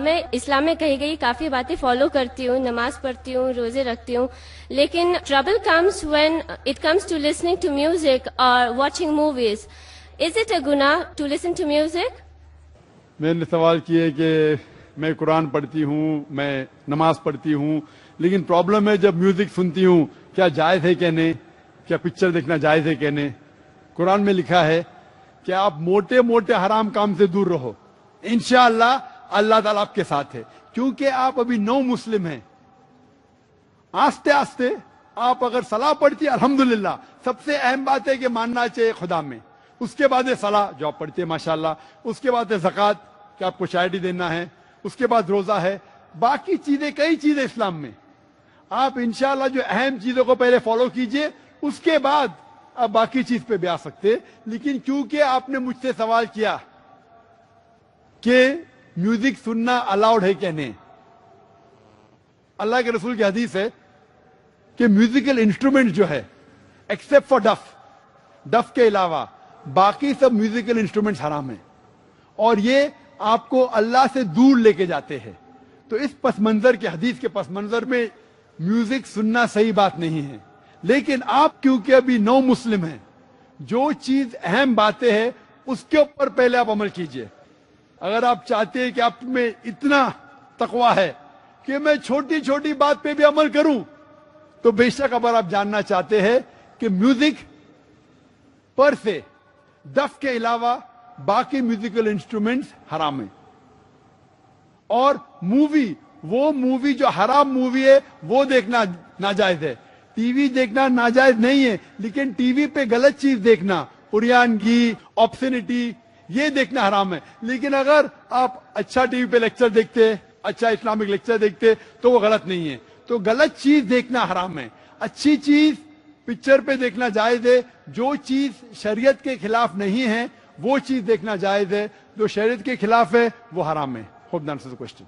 میں اسلام میں کہی گئی کافی باتیں فالو کرتی ہوں، نماز پڑھتی ہوں، روزے رکھتی ہوں، لیکن trouble comes when it comes to listening to music اور watching movies. Is it a گناہ ٹو لسن ٹو میوزک؟ میں نے سوال کیے کہ میں قرآن پڑھتی ہوں، میں نماز پڑھتی ہوں، لیکن پرابلم ہے جب میوزک سنتی ہوں کیا جائز ہے کہ نہیں، کیا پکچر دیکھنا جائز ہے کہ نہیں. قرآن میں لکھا ہے کہ آپ موٹے موٹے حرام کام سے دور رہو، انشاءاللہ اللہ تعالیٰ آپ کے ساتھ ہے. کیونکہ آپ ابھی نو مسلم ہیں. آستے آستے آپ اگر صلاح پڑھتی ہے الحمدللہ، سب سے اہم بات ہے کہ ماننا چاہیے خدا میں. اس کے بعد ہے صلاح جو آپ پڑھتے ہیں ماشاءاللہ، اس کے بعد ہے زکوٰۃ کہ آپ کو چیریٹی دینا ہے، اس کے بعد روزہ ہے، باقی چیزیں کئی چیزیں اسلام میں. آپ انشاءاللہ جو اہم چیزوں کو پہلے فالو کیجئے، اس کے بعد آپ باقی چیز پہ بھی آ سکتے. لیکن کیونکہ آپ نے مجھ سے سوال کیا کہ میوزک سننا الاؤڈ ہے کہ نہیں، اللہ کے رسول کی حدیث ہے کہ میوزیکل انسٹرومنٹ جو ہے ایکسپٹ فار ڈف کے علاوہ باقی سب میوزیکل انسٹرومنٹس حرام ہیں، اور یہ آپ کو اللہ سے دور لے کے جاتے ہیں. تو اس پس منظر کے حدیث کے پس منظر میں میوزک سننا صحیح بات نہیں ہے. لیکن آپ کیونکہ ابھی نو مسلم ہیں، جو چیز اہم باتیں ہیں اس کے اوپر پہلے آپ عمل کیجئے. اگر آپ چاہتے ہیں کہ آپ میں اتنا تقویٰ ہے کہ میں چھوٹی چھوٹی بات پہ بھی عمل کروں، تو بے شک اگر آپ جاننا چاہتے ہیں کہ میوزک پر سے دف کے علاوہ باقی میوزیکل انسٹرومنٹس حرام ہیں. اور وہ مووی جو حرام مووی ہے وہ دیکھنا ناجائز ہے. ٹی وی دیکھنا ناجائز نہیں ہے، لیکن ٹی وی پہ غلط چیز دیکھنا، اریانگی، آپسینٹی، یہ دیکھنا حرام ہے. لیکن اگر آپ اچھا ٹی وی پہ لیکچر دیکھتے، اچھا اسلامک لیکچر دیکھتے تو وہ غلط نہیں ہے. تو غلط چیز دیکھنا حرام ہے. اچھی چیز پکچر پہ دیکھنا جائز ہے. جو چیز شریعت کے خلاف نہیں ہے وہ چیز دیکھنا جائز ہے. جو شریعت کے خلاف ہے وہ حرام ہے. Hope that answers the question.